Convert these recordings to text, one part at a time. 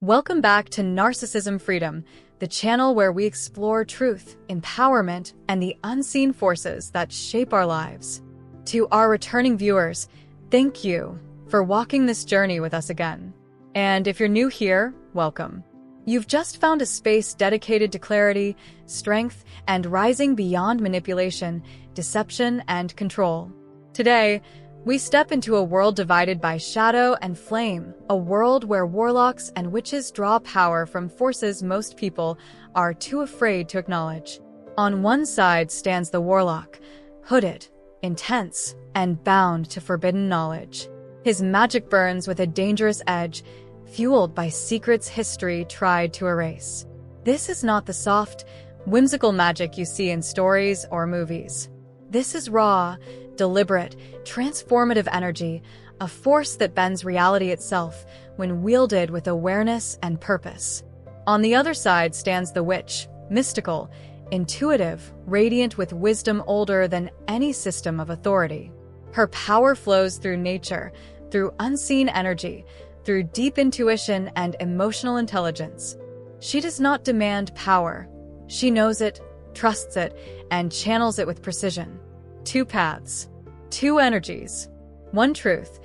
Welcome back to Narcissism Freedom, the channel where we explore truth, empowerment, and the unseen forces that shape our lives. To our returning viewers, thank you for walking this journey with us again. And if you're new here, welcome. You've just found a space dedicated to clarity, strength, and rising beyond manipulation, deception, and control. Today, we step into a world divided by shadow and flame, a world where warlocks and witches draw power from forces most people are too afraid to acknowledge. On one side stands the warlock, hooded, intense, and bound to forbidden knowledge. His magic burns with a dangerous edge, fueled by secrets history tried to erase. This is not the soft, whimsical magic you see in stories or movies. This is raw, deliberate, transformative energy, a force that bends reality itself when wielded with awareness and purpose. On the other side stands the witch, mystical, intuitive, radiant with wisdom older than any system of authority. Her power flows through nature, through unseen energy, through deep intuition and emotional intelligence. She does not demand power. She knows it, trusts it, and channels it with precision. Two paths, two energies, one truth.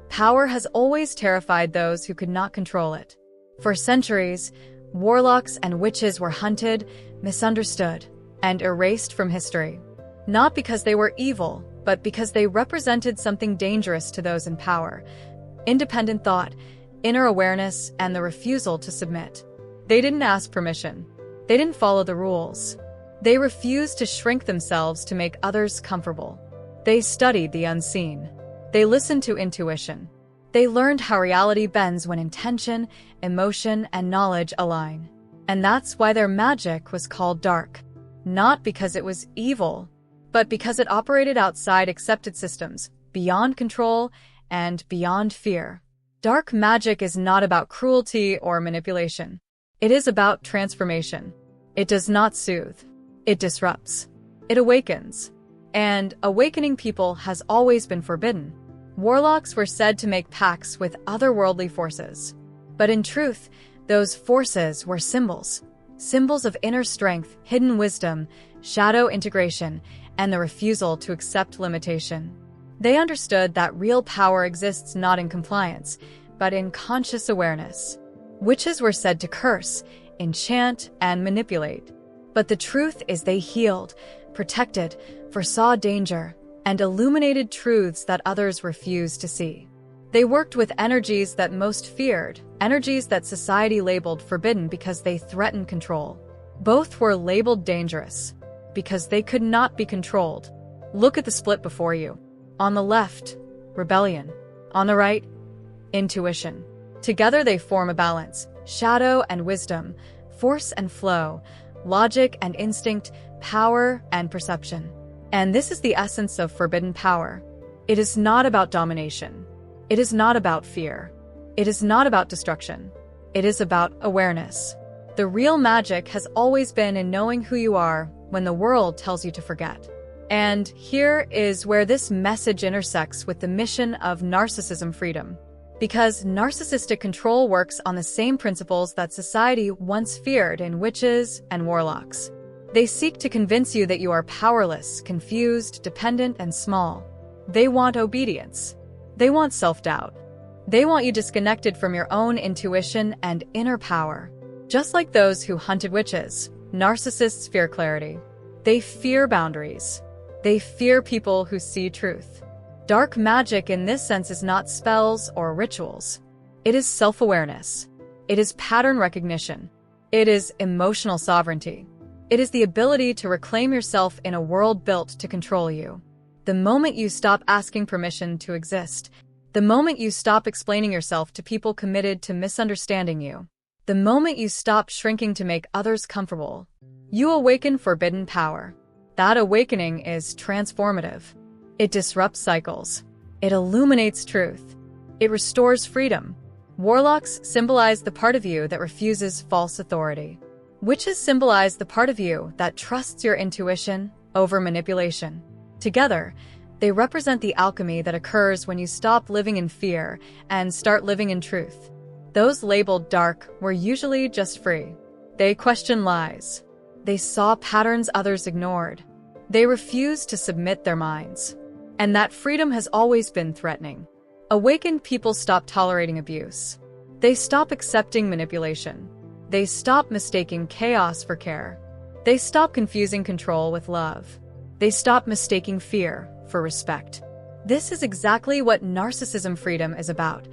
Power has always terrified those who could not control it. For centuries, warlocks and witches were hunted, misunderstood, and erased from history. Not because they were evil, but because they represented something dangerous to those in power: independent thought, inner awareness, and the refusal to submit. They didn't ask permission. They didn't follow the rules. They refused to shrink themselves to make others comfortable. They studied the unseen. They listened to intuition. They learned how reality bends when intention, emotion, and knowledge align. And that's why their magic was called dark. Not because it was evil, but because it operated outside accepted systems, beyond control, and beyond fear. Dark magic is not about cruelty or manipulation. It is about transformation. It does not soothe. It disrupts. It awakens. And awakening people has always been forbidden. Warlocks were said to make pacts with otherworldly forces. But in truth, those forces were symbols. Symbols of inner strength, hidden wisdom, shadow integration, and the refusal to accept limitation. They understood that real power exists not in compliance, but in conscious awareness. Witches were said to curse, enchant, and manipulate. But the truth is they healed, protected, foresaw danger, and illuminated truths that others refused to see. They worked with energies that most feared, energies that society labeled forbidden because they threatened control. Both were labeled dangerous because they could not be controlled. Look at the split before you. On the left, rebellion. On the right, intuition. Together they form a balance: shadow and wisdom, force and flow, logic and instinct, power and perception. And this is the essence of forbidden power. It is not about domination. It is not about fear. It is not about destruction. It is about awareness. The real magic has always been in knowing who you are when the world tells you to forget. And here is where this message intersects with the mission of Narcissism Freedom. Because narcissistic control works on the same principles that society once feared in witches and warlocks. They seek to convince you that you are powerless, confused, dependent, and small. They want obedience. They want self-doubt. They want you disconnected from your own intuition and inner power. Just like those who hunted witches, narcissists fear clarity. They fear boundaries. They fear people who see truth. Dark magic in this sense is not spells or rituals. It is self-awareness. It is pattern recognition. It is emotional sovereignty. It is the ability to reclaim yourself in a world built to control you. The moment you stop asking permission to exist, the moment you stop explaining yourself to people committed to misunderstanding you, the moment you stop shrinking to make others comfortable, you awaken forbidden power. That awakening is transformative. It disrupts cycles. It illuminates truth. It restores freedom. Warlocks symbolize the part of you that refuses false authority. Witches symbolize the part of you that trusts your intuition over manipulation. Together, they represent the alchemy that occurs when you stop living in fear and start living in truth. Those labeled dark were usually just free. They questioned lies. They saw patterns others ignored. They refused to submit their minds. And that freedom has always been threatening. Awakened people stop tolerating abuse. They stop accepting manipulation. They stop mistaking chaos for care. They stop confusing control with love. They stop mistaking fear for respect. This is exactly what Narcissism Freedom is about,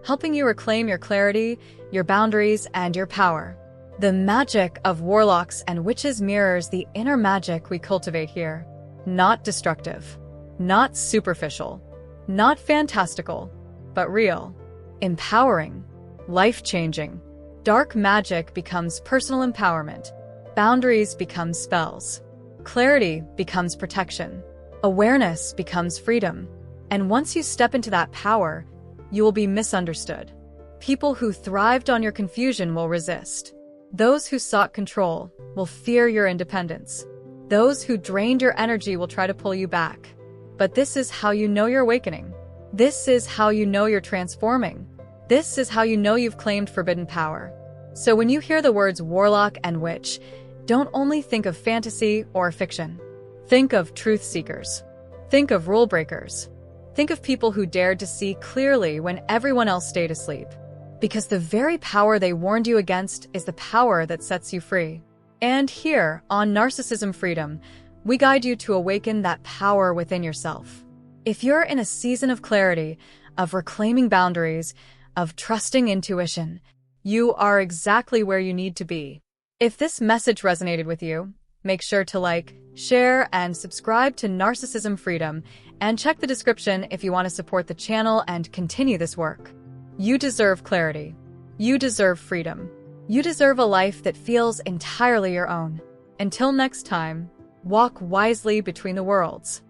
helping you reclaim your clarity, your boundaries, and your power. The magic of warlocks and witches mirrors the inner magic we cultivate here. Not destructive, not superficial, not fantastical, but real, empowering, life-changing. Dark magic becomes personal empowerment. Boundaries become spells. Clarity becomes protection. Awareness becomes freedom. And once you step into that power, you will be misunderstood. People who thrived on your confusion will resist. Those who sought control will fear your independence. Those who drained your energy will try to pull you back. But this is how you know you're awakening. This is how you know you're transforming. This is how you know you've claimed forbidden power. So when you hear the words warlock and witch, don't only think of fantasy or fiction. Think of truth seekers. Think of rule breakers. Think of people who dared to see clearly when everyone else stayed asleep. Because the very power they warned you against is the power that sets you free. And here, on Narcissism Freedom, we guide you to awaken that power within yourself. If you're in a season of clarity, of reclaiming boundaries, of trusting intuition, you are exactly where you need to be. If this message resonated with you, make sure to like, share, and subscribe to Narcissism Freedom, and check the description if you want to support the channel and continue this work. You deserve clarity. You deserve freedom. You deserve a life that feels entirely your own. Until next time, walk wisely between the worlds.